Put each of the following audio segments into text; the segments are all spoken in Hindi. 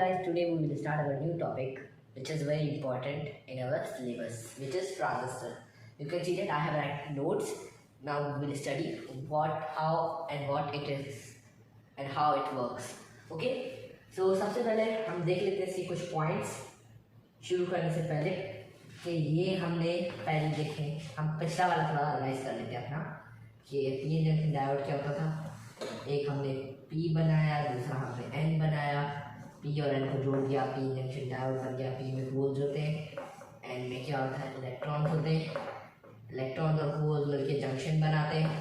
guys, today we will start our new topic which is very important in our syllabus, which is transistor. You can see that I have written notes. Now we will study what, how and what it is and how it works. Okay, so सबसे पहले हम देख लेते हैं इसके कुछ पॉइंट्स शुरू करने से पहले कि ये हमने पहले देखे, हम पिछला वाला थोड़ा एनालाइज कर लेते हैं अपना कि पी जंक्शन डायोड क्या होता था। एक हमने पी बनाया, दूसरा हमने एन बनाया, पी और एन को जोड़ दिया, पी जंक्शन डायोड बन गया। पी में होल्स होते हैं, एन में क्या होता है, इलेक्ट्रॉन्स होते हैं। इलेक्ट्रॉन और होल्स मिलकर जंक्शन बनाते हैं।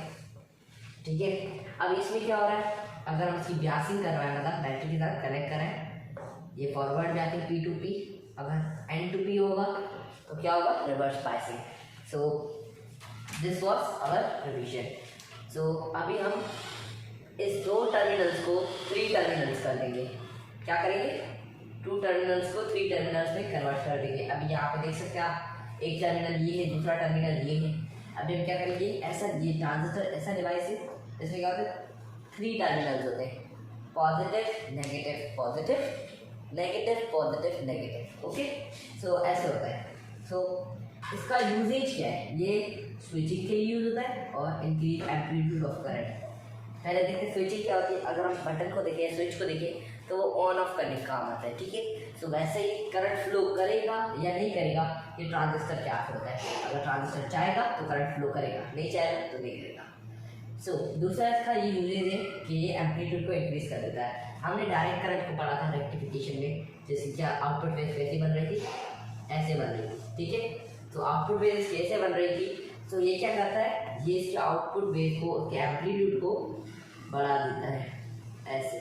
ठीक है, अब इसमें क्या हो रहा है, अगर हम इसकी ब्यासिंग करवाएं, मतलब बैटरी के साथ कनेक्ट करें, ये forward biasing p to p, अगर एन टू पी होगा तो क्या होगा, reverse biasing. So this was our revision. So अभी हम इस दो टर्मिनल्स को 3 टर्मिनल्स कर देंगे। क्या करेंगे, 2 टर्मिनल्स को 3 टर्मिनल्स में कन्वर्ट कर देंगे। अभी यहाँ पे देख सकते हैं आप, एक टर्मिनल ये है, दूसरा टर्मिनल ये है। अभी हम क्या करेंगे, ऐसा ये ट्रांजिस्टर ऐसा डिवाइस है, इसमें क्या होता है, 3 टर्मिनल्स होते हैं, positive negative, positive negative, positive negative. Okay, so ऐसे होता है। सो इसका यूजेज क्या है, ये स्विचिंग के लिए यूज होता है और इंक्रीज एम्पलीट्यूड ऑफ करंट। पहले देखते हैं स्विचिंग क्या होती है। अगर हम बटन को देखें, स्विच को देखें, तो वो ऑन ऑफ करने का काम आता है। ठीक है, तो वैसे ही करंट फ्लो करेगा या नहीं करेगा, ये ट्रांजिस्टर क्या होता है। अगर ट्रांजिस्टर चाहेगा तो करंट फ्लो करेगा, नहीं चाहेगा तो नहीं करेगा। सो दूसरा इसका ये यूजेज है कि ये एम्पलीट्यूड को इंक्रीज कर देता है। हमने डायरेक्ट करंट को पढ़ा था रेक्टिफिकेशन में, जैसे क्या आउटपुट वेव कैसी बन रही थी, ऐसे बन रही थी। ठीक है, तो आउटपुट वेव कैसे बन रही थी, तो ये क्या करता है, ये इसके आउटपुट वेव को, उसके एम्पलीट्यूड को बढ़ा देता है ऐसे।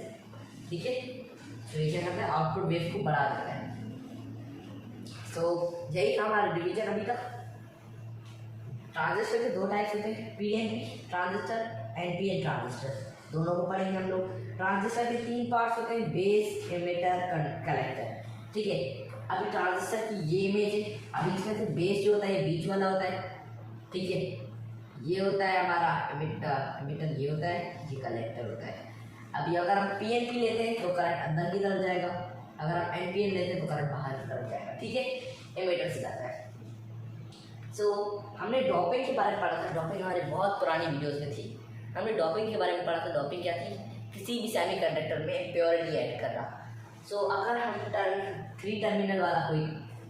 ठीक है, तो ये क्या करता है, आउटपुट वेव को बढ़ा देता है। तो यही था हमारा डिवीजन अभी तक। ट्रांजिस्टर के 2 टाइप्स होते हैं, पीएनपी ट्रांजिस्टर, एनपीएन ट्रांजिस्टर, दोनों को पढ़ेंगे हम लोग। ट्रांजिस्टर के 3 पार्ट्स होते हैं, बेस, एमिटर, कलेक्टर। ठीक है, अभी ट्रांजिस्टर की ये इमेज है। अभी इसमें से बेस जो होता है ये बीच वाला होता है। ठीक है, ये होता है हमारा एमिटर, एमिटर ये होता है, ये कलेक्टर होता है। अभी अगर हम पीएनपी लेते हैं तो करंट अंदर की तरफ जाएगा, अगर हम एनपीएन लेते हैं तो करंट बाहर की तरफ जाएगा। ठीक है, एमिटर से जाता है। सो हमने डॉपिंग के बारे में पढ़ा था, डॉपिंग हमारे बहुत पुरानी वीडियोस में थी। हमने डॉपिंग के बारे में पढ़ा था। डॉपिंग क्या थी, किसी भी सेमीकंडक्टर में इम्प्योरिटी ऐड कर रहा। सो अगर हम 3 टर्मिनल वाला कोई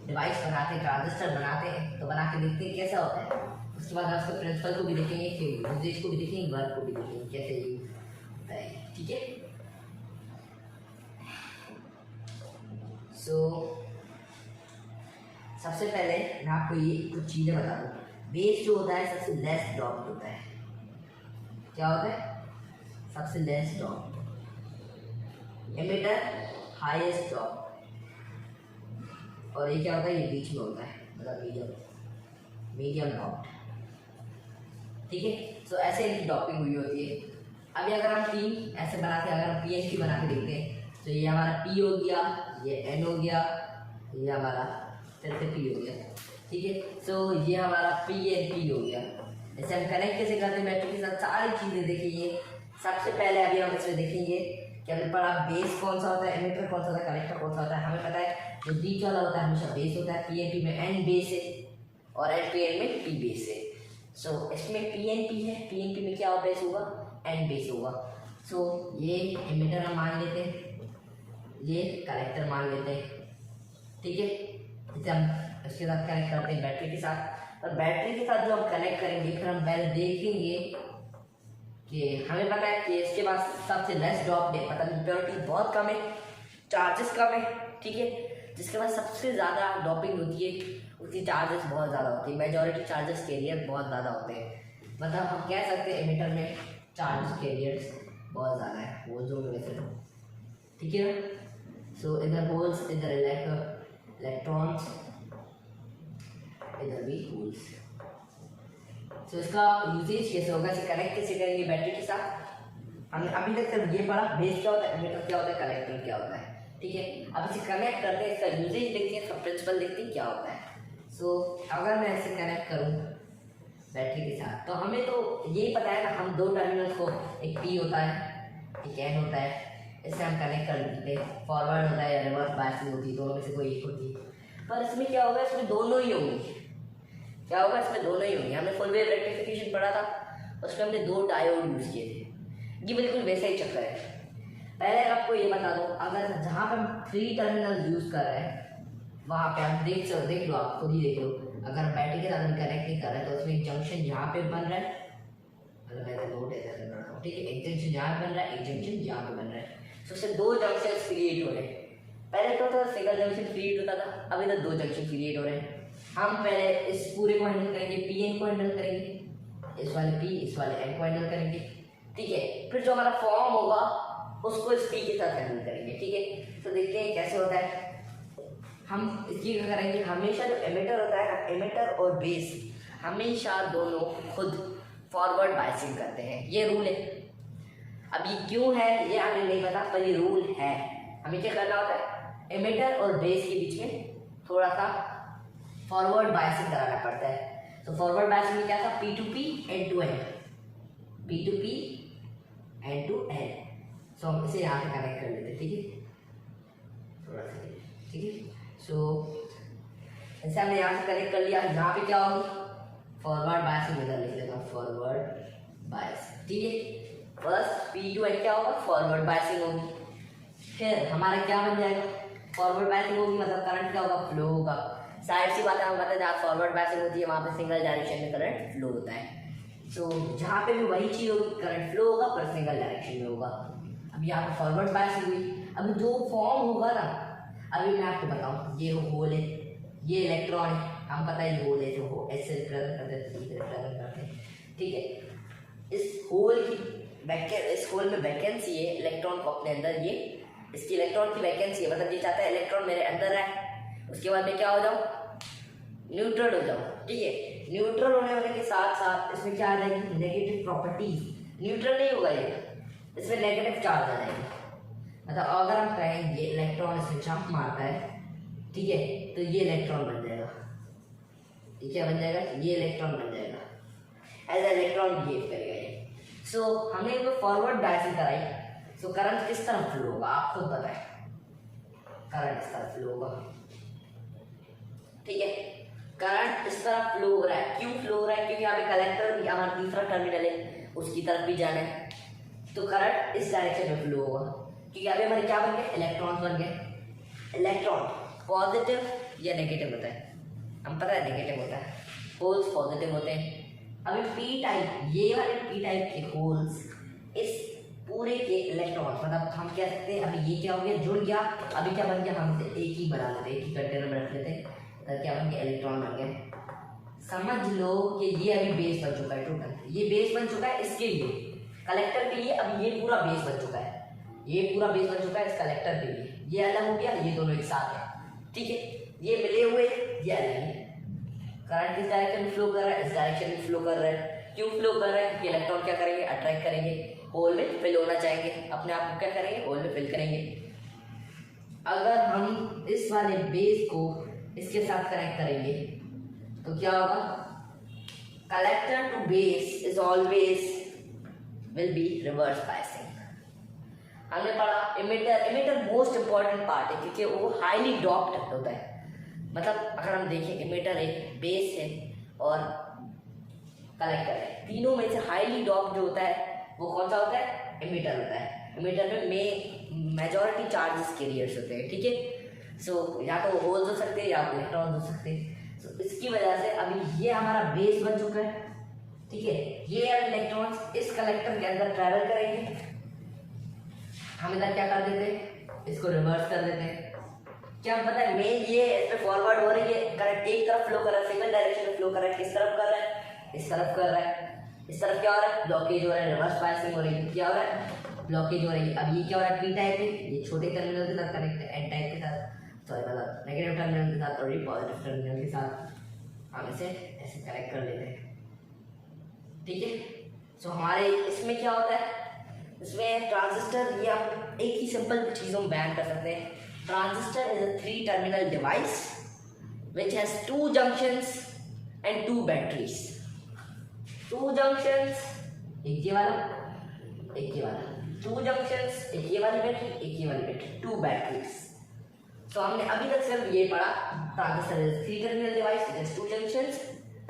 डिवाइस बनाते हैं, ट्रांजिस्टर बनाते हैं, तो बना के देखते हैं कैसा होता है। उसके बाद हम उसके प्रिंसिपल को भी देखेंगे, फिर यूजेज को भी देखेंगे, वर्क को भी देखेंगे कैसे यूज होता है। ठीक है, सो सबसे पहले मैं आपको ये कुछ चीज़ें बता दूँ। बेस जो होता है सबसे लेस ड्रॉप होता है। क्या होता है, सबसे less drop. Emitter highest drop, और ये क्या होता है, ये बीच में होता है, मतलब मीडियम ड्रॉप। ठीक है, सो ऐसे इनकी ड्रॉपिंग हुई होती है। अभी अगर हम 3 ऐसे बनाते हैं, अगर हम पीएनपी बना के देखते हैं, तो ये हमारा पी हो गया, ये एन हो गया, ये हमारा फिर से पी हो गया। ठीक है, सो ये हमारा पी एन पी हो गया। जैसे हम कनेक्ट कैसे करते हैं बैटरी के साथ, सारी चीज़ें देखिए। सबसे पहले अभी हम इसमें देखेंगे कि हमने पढ़ा बेस कौन सा होता है, एमिटर कौन सा होता है, कलेक्टर कौन सा होता है। हमें पता है जो बीच वाला होता है हमेशा बेस होता है। पीएनपी में एन बेस है और एनपीएन में पी बेस है। सो इसमें पीएनपी है, पीएनपी में क्या बेस होगा, एन बेस होगा। सो ये एमिटर हम मान लेते हैं, ये कलेक्टर मान लेते हैं। ठीक है, जैसे हम इसके साथ कनेक्ट करते हैं बैटरी के साथ, और बैटरी के साथ जो हम कनेक्ट करेंगे, फिर हम पहले देखेंगे कि हमें पता है कि इसके पास सबसे लेस ड्रॉप है, मतलब इम्प्योरिटी बहुत कम है, चार्जेस कम है। ठीक है, जिसके पास सबसे ज़्यादा ड्रॉपिंग होती है उसकी चार्जेस बहुत ज़्यादा होती है। मेजॉरिटी चार्जेस कैरियर बहुत ज़्यादा होते हैं, मतलब हम कह सकते हैं एमिटर में चार्जेस कैरियर्स बहुत ज़्यादा है, होल्स होंगे वैसे तो। ठीक है ना, सो इधर होल्स, इधर इलेक्ट्रॉन्स, इधर भी होल्स। सो इसका यूजेज कैसे होगा, इसे कनेक्ट कैसे करेंगे बैटरी के साथ। हमने अभी तक सिर्फ ये पढ़ा, बेस क्या होता है, एमिटर क्या होता है, कलेक्टर क्या होता है। ठीक है, अब इसे कनेक्ट करते हैं, इसका यूजेज देखते हैं, इसका प्रिंसिपल देखते हैं क्या होता है। सो अगर मैं इसे कनेक्ट करूँ बैटरी के साथ, तो हमें तो यही पता है ना, हम 2 टर्मिनल्स को, एक पी होता है, एक एन होता है, इससे हम कनेक्ट कर देते हैं, फॉरवर्ड होता है या रिवर्स बायसिंग होती है, दोनों में से कोई एक होती है। पर इसमें क्या होगा, इसमें दोनों ही होंगी। क्या होगा, इसमें दोनों ही होंगे। हमने फुल वेव रेक्टिफिकेशन पढ़ा था, उसमें हमने 2 डायोड यूज़ किए थे। ये बिल्कुल वैसा ही चक्कर है। पहले आपको ये बता दो, अगर जहाँ पर हम 3 टर्मिनल यूज़ कर रहे हैं वहाँ पे आप देख लो, आप खुद ही देख लो। अगर हम बैटरी के साथ हम कनेक्ट नहीं कर रहे हैं तो उसमें एक जंक्शन यहाँ पे बन रहा है, मतलब मैं नोट ऐसा कर रहा हूँ, ठीक है। एक जंक्शन यहाँ पे बन रहा है, एक जंक्शन यहाँ पे बन रहा है। तो उससे 2 जंक्शन क्रिएट हो रहे हैं। पहले तो सिंगल जंक्शन क्रिएट होता था, अभी तो 2 जंक्शन क्रिएट हो रहे हैं। हम पहले इस पूरे को हैंडल करेंगे, पी एन को हैंडल करेंगे, इस वाले पी, इस वाले एन को हैंडल करेंगे, ठीक है। फिर जो हमारा फॉर्म होगा उसको इस पी के साथ हैंडल करेंगे, ठीक है। तो देखते हैं कैसे होता है। हम इसकी क्या करेंगे, हमेशा जो एमिटर होता है ना, एमिटर और बेस हमेशा दोनों खुद फॉरवर्ड बायसिंग करते हैं। ये रूल है। अब ये क्यों है ये हमें नहीं पता, पर ये रूल है। हमें क्या करना होता है, एमिटर और बेस के बीच में थोड़ा सा फॉरवर्ड बायसिंग कराना पड़ता है। तो फॉरवर्ड बायसिंग में क्या था, p to p n to n, p to p n to n. So हम इसे यहाँ पे कनेक्ट कर लेते हैं, ठीक है, थोड़ा सा, ठीक है। सो ऐसे हमने यहाँ से कनेक्ट कर लिया। यहाँ पे क्या होगी, फॉरवर्ड बायसिंग इधर लिख लेता हूँ, फॉरवर्ड बायसिंग, ठीक है। फर्स्ट पी टू एन क्या होगा, फॉरवर्ड बायसिंग होगी। फिर हमारा क्या बन जाएगा, फॉरवर्ड बायसिंग होगी, मतलब करंट क्या होगा, फ्लो होगा। साइड सी बात है, हम बताते जहाँ फॉरवर्ड बायसिंग होती है वहाँ पे सिंगल डायरेक्शन में करंट फ्लो होता है। सो जहाँ पे भी वही चीज़ होगी, करंट फ्लो होगा पर सिंगल डायरेक्शन में होगा। अब यहाँ पे फॉरवर्ड बायसिंग हुई। अब जो फॉर्म होगा ना, अभी मैं आपको बताऊँ, ये होल है, ये इलेक्ट्रॉन है, हम पता है ये होल है, जो ऐसे रिप्रेजेंट करते हैं, ठीक है। इस होल में वैकेंसी है इलेक्ट्रॉन को अपने अंदर, ये इसकी इलेक्ट्रॉन की वैकेंसी है, मतलब ये चाहता है इलेक्ट्रॉन मेरे अंदर है, उसके बाद मैं क्या हो जाऊँ, न्यूट्रल हो जाऊँ, ठीक है। न्यूट्रल होने के साथ साथ इसमें क्या आ जाएगी, नेगेटिव प्रॉपर्टीज। न्यूट्रल नहीं होगा ये, इसमें नेगेटिव चार्ज आ जाएगी। मतलब अगर हम कहें ये इलेक्ट्रॉन इसमें जंप मारता है, ठीक है, तो ये इलेक्ट्रॉन बन जाएगा, ये क्या बन जाएगा, ये इलेक्ट्रॉन बन जाएगा, एज इलेक्ट्रॉन बिहेव करेगा ये। सो हमने एक फॉरवर्ड बायसिंग कराई। सो करंट किस तरफ फ्लो होगा, आप खुद बताएं, करंट इस तरफ फ्लो होगा, ठीक है। करंट इस तरफ फ्लो हो रहा है, क्यों फ्लो हो रहा है, क्योंकि यहाँ पे कलेक्टर भी हमारा तीसरा टर्मिनल है, उसकी तरफ भी जाना है, तो करंट इस डायरेक्शन में फ्लो होगा। क्योंकि अभी हमारे क्या बन गए, इलेक्ट्रॉन बन गए। इलेक्ट्रॉन पॉजिटिव या नेगेटिव होता है, हम पता है नेगेटिव होता है, होल्स पॉजिटिव होते हैं। अभी पी टाइप, ये वाले पी टाइप के होल्स इस पूरे के इलेक्ट्रॉन, मतलब हम कह सकते हैं अभी ये क्या हो गया, जुड़ गया। अभी क्या बन गया, हम एक ही बना लेते, एक ही कंटेनर में रख लेते हैं, तो क्या बन गया, इलेक्ट्रॉन बन गया। समझ लो कि ये अभी बेस बन चुका है, टोटल ये बेस बन चुका है इसके लिए, कलेक्टर के लिए। अब ये पूरा बेस बन चुका है, ये पूरा बेस बन चुका है इस कलेक्टर के लिए। ये अलग हो गया, ये दोनों एक साथ है, ठीक है। ये मिले हुए, ये अलग है। करंट इस डायरेक्शन में फ्लो कर रहा है, इस डायरेक्शन में फ्लो कर रहा है। क्यों फ्लो कर रहा है, क्योंकि इलेक्ट्रॉन क्या करेंगे, अट्रैक्ट करेंगे, होल में फिल होना चाहेंगे, अपने आप को क्या करेंगे, होल में फिल करेंगे। अगर हम इस वाले बेस को इसके साथ कनेक्ट करेंगे तो क्या होगा, collector to base is always will be reverse biasing. हमने पढ़ा इमिटर मोस्ट इंपॉर्टेंट पार्ट है, क्योंकि वो हाईली डॉप्ड होता है। मतलब अगर हम देखें, इमिटर है, बेस है और कलेक्टर है, तीनों में से हाईली डॉप्ड जो होता है वो कौन सा होता है, इमिटर होता है। इमिटर में मेजॉरिटी चार्जेस कैरियर्स होते हैं, ठीक है। सो या तो होल्स हो सकते हैं या इलेक्ट्रॉन हो सकते हैं। सो इसकी वजह से अभी ये हमारा बेस बन चुका है, ठीक है। ये इलेक्ट्रॉन्स इस कलेक्टर के अंदर ट्रैवल करेंगे, हम इधर क्या कर देते हैं, इसको रिवर्स कर देते हैं। क्या पता है, मेन ये इस पे फॉरवर्ड हो रही है, करंट एक तरफ फ्लो कर रहा है, सिंगल डायरेक्शन में फ्लो कर रहा है। किस तरफ कर रहा है, इस तरफ कर रहा है। इस तरफ क्या हो रहा है, ब्लॉकेज हो रहा है, रिवर्स बायसिंग हो रही है, क्या हो रहा है, ब्लॉकेज हो रही है। अब ये क्या हो रहा है, पी टाइप है, ये छोटे टर्मिनल के साथ कनेक्ट है, एन टाइप के साथ, सॉरी मतलब नेगेटिव टर्मिनल के साथ और ये पॉजिटिव टर्मिनल के साथ हम इसे ऐसे कनेक्ट कर लेते हैं, ठीक है। सो हमारे इसमें क्या होता है, इसमें ट्रांजिस्टर, ये आप एक ही सिंपल चीज़ों में बयान कर सकते हैं। Transistor is a 3 terminal device which has 2 junctions and 2 batteries. 2 junctions, एक ये वाला, एक ये वाला, 2 जंक्शंस, एक ये वाली बैटरी, एक ये वाली बैटरी, 2 बैटरीज। सो हमने अभी तक सिर्फ ये पढ़ा, transistor is 3 terminal device, it is 2 junctions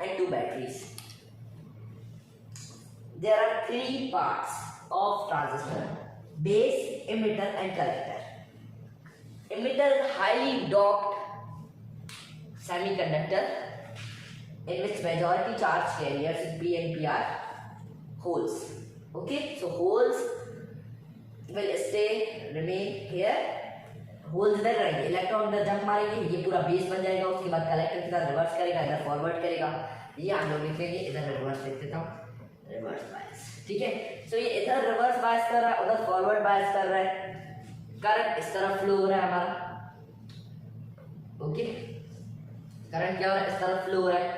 and 2 batteries. There are 3 parts of transistor: base, emitter and collector. Emitter is highly doped semiconductor in which majority charge carriers in P and P are holes. Okay, so holes will remain here. Holes इधर रहेंगे, इलेक्ट्रॉन इधर जंप मारेंगे, ये पूरा बेस बन जाएगा। उसके बाद कलेक्टर की तरह रिवर्स करेगा, इधर फॉरवर्ड करेगा। ये हम लोग लिखेंगे, इधर रिवर्स लिख देता हूँ, रिवर्स बायस। ठीक है, सो ये इधर रिवर्स बायस कर रहा है, उधर फॉरवर्ड बायस कर रहा है। करंट इस तरफ फ्लो हो रहा है हमारा। ओके, करंट क्या हो रहा है, इस तरफ फ्लो हो रहा है।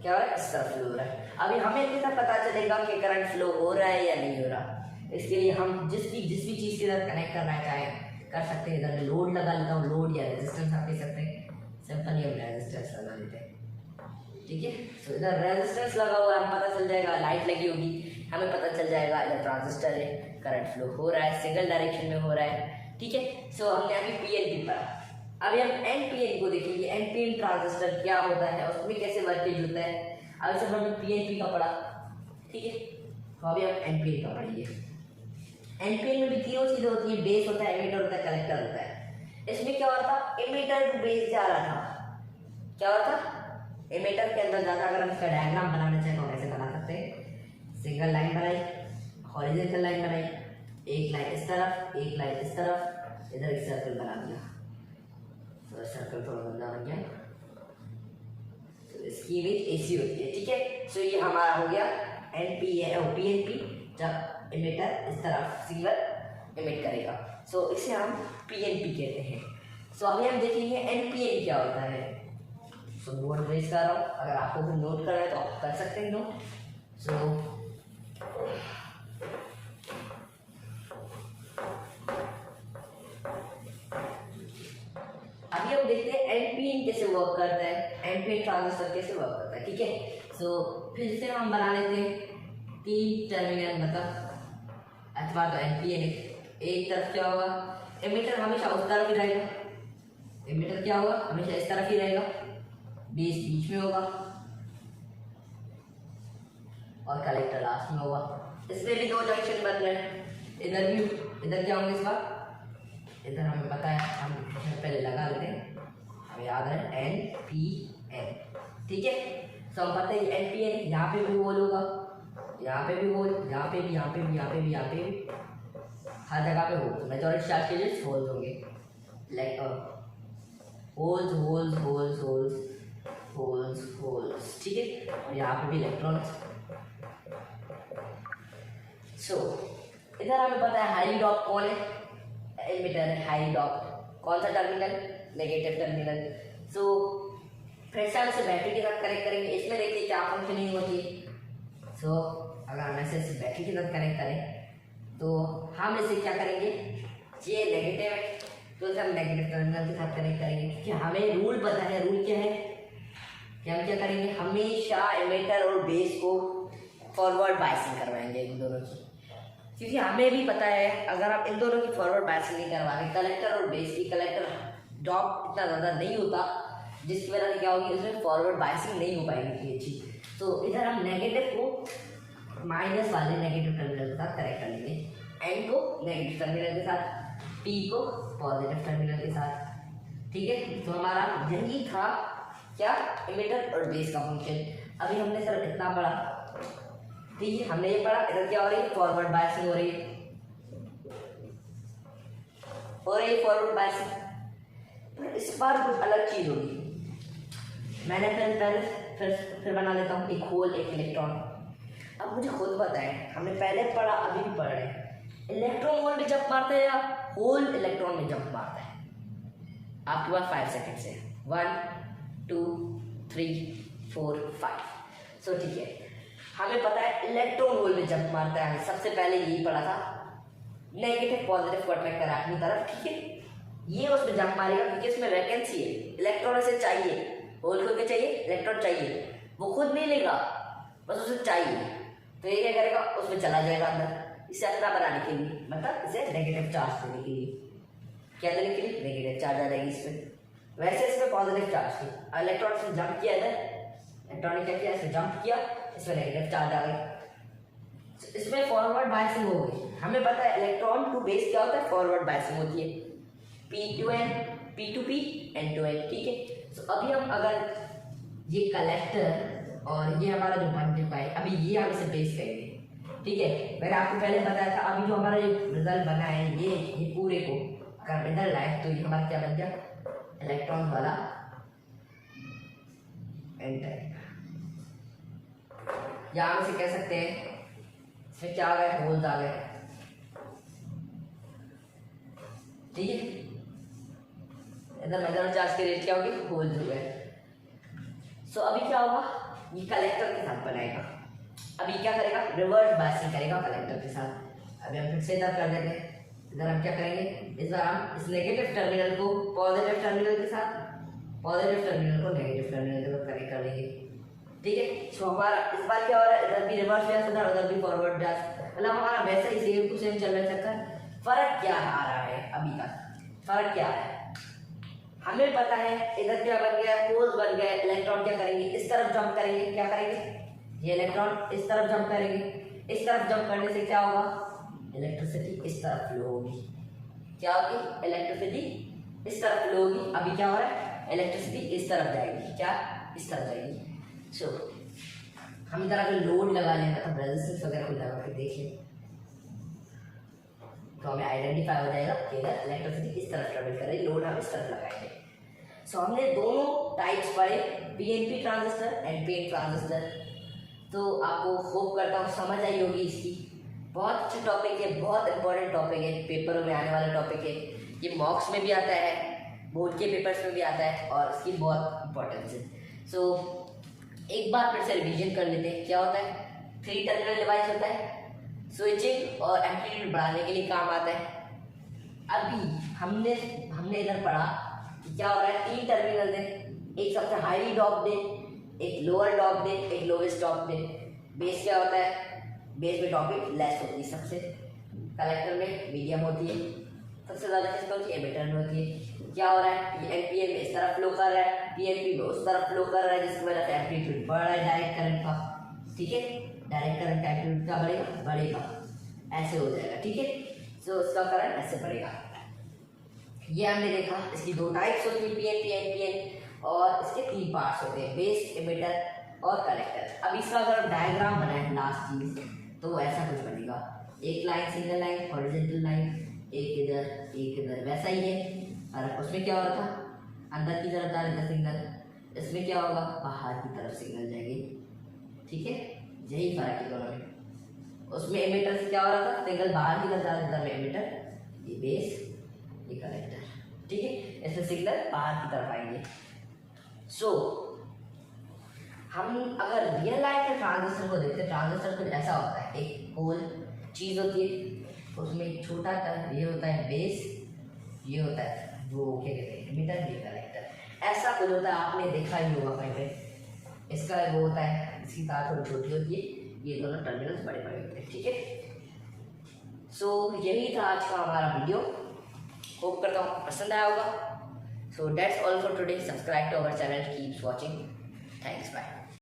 क्या हो रहा है, इस तरफ फ्लो हो रहा है। अभी हमें कैसे पता चलेगा कि करंट फ्लो हो रहा है या नहीं हो रहा? इसके लिए हम जिस भी चीज़ के साथ कनेक्ट करना चाहे कर सकते हैं। इधर लोड लगा लेता हूँ, लोड या रेजिस्टेंस आप कह सकते हैं। सिंपली हम रेजिस्टेंस लगा लेते हैं। ठीक है, सो इधर रेजिस्टेंस लगा हुआ है, हमें पता चल जाएगा। लाइट लगी होगी, हमें पता चल जाएगा इधर ट्रांजिस्टर है, करंट फ्लो हो रहा है, सिंगल डायरेक्शन में हो रहा है। ठीक है, सो हमने अभी पीएनपी पढ़ा। अभी हम एनपीएन को देखेंगे। एनपीएन ट्रांजिस्टर क्या होता है, उसमें कैसे वर्केज होता है। अभी से हमने पीएनपी का पढ़ा। ठीक है, तो अभी हम एनपीएन का पढ़ेंगे। एनपीएन में भी तीनों चीजें होती है, बेस होता है, एमिटर होता है, कलेक्टर होता है। इसमें क्या होता है, एमिटर टू बेस जा रहा था। क्या होता है, एमिटर के अंदर जाता। अगर हम इसका डायग्राम बनाना चाहें तो कैसे बना सकते हैं, सिंगल लाइन बनाई, हॉरिजॉन्टल लाइन बनाई, एक लाइन इस तरफ, एक लाइन इस तरफ, इधर एक सर्कल बना दिया। तो सर्कल थोड़ा बंदा बन गया। तो इसकी इमेज ऐसी होती है। ठीक है, सो ये हमारा हो गया एनपीएन और पीएनपी। जब एमिटर इस तरफ सिंगल एमिट करेगा, सो इसे हम पीएनपी कहते हैं। सो अभी हम देखेंगे एनपीएन क्या होता है। सो नोट रेज कर रहा हूँ, अगर आपको भी नोट करना है तो आप कर सकते हैं नोट। सो अभी हम देखते हैं एनपीएन कैसे वर्क करता है, एनपीएन ट्रांजिस्टर कैसे वर्क करता है। ठीक है, सो फिर से हम बना लेते हैं 3 टर्मिनल, मतलब अथवा तो एनपीएन एक तरफ क्या होगा, एमिटर हमेशा उस तरफ ही रहेगा। एमिटर क्या होगा, हमेशा इस तरफ ही रहेगा, बेस बीच में होगा और कलेक्टर लास्ट में होगा। इसमें भी 2 जंक्शन बन रहे हैं। इधर भी, इधर क्या होंगे इस बार, इधर हमें पता है, हम पहले लगा लेते हैं, हमें याद है एनपीएन। ठीक है, तो हम पता है एनपीएन, यहाँ पे भी होल होगा, यहाँ पे भी होल, यहाँ पे भी, यहाँ पे भी, यहाँ पे भी, यहाँ पे भी, हर जगह पे होल। मेजॉरिटी चार्ज के लिए होल्स होंगे, like holes holes holes holes holes holes. ठीक है, और यहाँ पे भी इलेक्ट्रॉन्स। सो इधर हमें पता है हाई डॉप कौन है, एमिटर है हाई डॉप। कौन सा टर्मिनल, नेगेटिव टर्मिनल। सो फिर से हम इसे बैटरी के साथ कनेक्ट करेंगे। इसमें देखिए क्या फंक्शनिंग होती है। सो अगर हम ऐसे बैटरी के साथ कनेक्ट करें तो हम इसे क्या करेंगे, ये नेगेटिव है तो इसे हम नेगेटिव टर्मिनल के साथ कनेक्ट करेंगे। क्योंकि हमें रूल पता है, रूल क्या है कि हम क्या करेंगे, हमेशा एमिटर और बेस को फॉरवर्ड बायसिंग करवाएंगे इन दोनों की। क्योंकि हमें भी पता है अगर आप इन दोनों की फॉरवर्ड बायसिंग नहीं करवाएंगे, कलेक्टर और बेस की कलेक्टर ड्रॉप इतना ज़्यादा नहीं होता, जिसकी वजह से क्या होगी, उसमें फॉरवर्ड बायसिंग नहीं हो पाएगी ये चीज़। तो इधर हम नेगेटिव को माइनस वाले नेगेटिव टर्मिनल के साथ कनेक्ट कर लेंगे, एन को नेगेटिव टर्मिनल के साथ, पी को पॉजिटिव टर्मिनल के साथ। ठीक है, तो हमारा यही था क्या, एमिटर और बेस का फंक्शन। अभी हमने सर इतना पढ़ा। ठीक है, हमने ये पढ़ा, इधर क्या हो रही है, फॉरवर्ड बायसिंग हो रही है, फॉरवर्ड बायसिंग। पर इस बार कुछ अलग चीज़ होगी। मैंने फिर बना लेता हूँ एक होल, एक इलेक्ट्रॉन। अब मुझे खुद पता है, हमने पहले पढ़ा, अभी भी पढ़ रहे हैं, इलेक्ट्रॉन होल में जंप मारता है या होल इलेक्ट्रॉन में जंप मारता है। आपके पास 5 सेकेंड है, 1 2 3 4 5। सो ठीक है, हमें पता है इलेक्ट्रॉन होल में जंप मारता है। सबसे पहले यही पढ़ा था, नेगेटिव पॉजिटिव को अट्रैक्ट करा अपनी तरफ। ठीक है, ये उसमें जंप मारेगा क्योंकि इसमें वैकेंसी है, इलेक्ट्रॉन इसे चाहिए, होल को क्या चाहिए, इलेक्ट्रॉन चाहिए। वो खुद नहीं लेगा, बस उसे चाहिए, तो ये क्या करेगा, उसमें चला जाएगा अंदर। इसे अपना बनाने के लिए, मतलब इसे नेगेटिव चार्ज देने के लिए, क्या देने के लिए, नेगेटिव चार्ज आ जाएगी इसमें। वैसे इसमें पॉजिटिव चार्ज थी, इलेक्ट्रॉन से जंप किया इधर, इलेक्ट्रॉन ने क्या किया, इसमें जंप किया, इसमें नेगेटिव चार्ज आ गई, इसमें फॉरवर्ड बायसिंग हो गई। हमें पता है इलेक्ट्रॉन टू बेस क्या होता है, फॉरवर्ड बायसिंग होती है, P2N P2P N2N, ठीक है। तो अभी हम अगर ये कलेक्टर और ये हमारा जो बन चुका है, अभी ये हम इसे बेस करेंगे, ठीक है। मैंने आपको पहले बताया था, अभी जो हमारा ये रिजल्ट बना है ये पूरे को अगर इधर लाए तो ये हमारा क्या बन गया, इलेक्ट्रॉन वाला एन टाइप, या हम इसे कह सकते हैं इसमें क्या आ गए, होल्स आ गए, ठीक है। इधर मैग्नेटिक चार्ज के रेट क्या होगी, होल्स हो गए। सो अभी क्या होगा, ये कलेक्टर के साथ बनाएगा, अभी क्या करेगा, रिवर्स बायसिंग करेगा कलेक्टर के साथ। अभी हम फिर से इधर कर देते हैं, इधर हम क्या करेंगे, इस बार हम इस नेगेटिव टर्मिनल को पॉजिटिव टर्मिनल के साथ, पॉजिटिव टर्मिनल को नेगेटिव टर्मिनल के साथ कनेक्ट कर लेंगे, ठीक है। सो हमारा इस बार क्या हो रहा है, इधर भी रिवर्स बायस उधर, उधर भी फॉरवर्ड बायस, मतलब हमारा वैसा ही सेम टू सेम चल रहा है चक्कर। फर्क क्या आ रहा है, अभी का फर्क क्या है, हमें पता है इधर क्या बन गया, होल्स बन गए, इलेक्ट्रॉन क्या करेंगे, इस तरफ जंप करेंगे, क्या करेंगे, ये इलेक्ट्रॉन इस तरफ जंप करेंगे, इस तरफ जंप करने से क्या होगा, इलेक्ट्रिसिटी इस तरफ फ्लो होगी, क्या होगी, इलेक्ट्रिसिटी इस तरफ फ्लो होगी। अभी क्या हो रहा है, इलेक्ट्रिसिटी इस तरफ जाएगी, क्या इस तरफ जाएगी। सो हम इधर अगर लोड लगा लें, मतलब रेजिस्टेंस वगैरह को लगा के देख लें तो हमें आइडेंटिफाई हो जाएगा कि इधर इलेक्ट्रिसिटी इस तरफ ट्रेवल कर रही है, लोड हम इस तरफ लगाएंगे। सो हमने दोनों टाइप्स पढ़े, PNP transistor and PN transistor. तो आपको होप करता हूँ समझ आई होगी इसकी। बहुत अच्छी टॉपिक है, बहुत इंपॉर्टेंट टॉपिक है, पेपरों में आने वाला टॉपिक है, ये मॉक्स में भी आता है, बोर्ड के पेपर्स में भी आता है और इसकी बहुत इंपॉर्टेंस है। सो एक बार फिर से रिवीजन कर लेते हैं। क्या होता है, 3 टर्मिनल डिवाइस होता है, स्विचिंग और एम्पलीट्यूड बढ़ाने के लिए काम आता है। अभी हमने इधर पढ़ा कि क्या हो रहा है, 3 टर्मिनल है, एक सबसे हाईली डॉप दे, एक लोअर डॉप दे, एक लोवेस्ट डॉप दे। बेस क्या होता है, बेस में डॉपिंग लेस होती है सबसे, कलेक्टर में मीडियम होती है, सबसे ज़्यादा किसमें होती है, एमिटर में होती है। क्या हो रहा है, ये एनपीएन में इस तरफ फ्लो कर रहा है, पीएनपी में उस तरफ फ्लो कर रहा है, जिसकी वजह से एम्पलीट्यूड बढ़ रहा है डायरेक्ट करंट का, ठीक है। डायरेक्ट करंट का एम्पलीट्यूड क्या बढ़ेगा, ऐसे हो जाएगा, ठीक है। सो इसका करंट ऐसे बढ़ेगा। ये हमने देखा, इसकी 2 टाइप्स होती है, पीएनपी एनपीएन, और इसके 3 पार्ट्स होते हैं, बेस, एमिटर और कलेक्टर। अब इसका अगर डायग्राम बनाए लास्ट चीज तो ऐसा कुछ बनेगा, एक line single line, horizontal line, एक इधर वैसा ही है। और उसमें क्या हो रहा था, अंदर की तरफ जा रहा था सिग्नल, इसमें क्या होगा, बाहर की तरफ सिग्नल जाएगी, ठीक है। यही फर्क है दोनों में। उसमें एमिटर से क्या हो रहा था, सिग्नल बाहर की तरफ जा रहा था, एमिटर, ये बेस, ये कलेक्टर, ठीक है। इसमें सिग्नल बाहर की तरफ आएंगे। सो हम अगर रियल लाइफ में ट्रांजिस्टर को देखते हैं, ट्रांजिस्टर कुछ ऐसा होता है, एक होल चीज होती है, उसमें एक छोटा सा ये होता है बेस, ये होता है वो क्या कहते हैं, एमिटर, ये कलेक्टर, ऐसा कुछ होता है, आपने देखा ही होगा कहीं पे। इसका वो होता है, इसकी तार थोड़ी छोटी होती है, ये दोनों टर्मिनल्स बड़े बड़े होते हैं, ठीक है। सो यही था आज का हमारा वीडियो, होप करता हूँ पसंद आया होगा। So that's all for today. Subscribe to our channel. Keep watching. Thanks. Bye.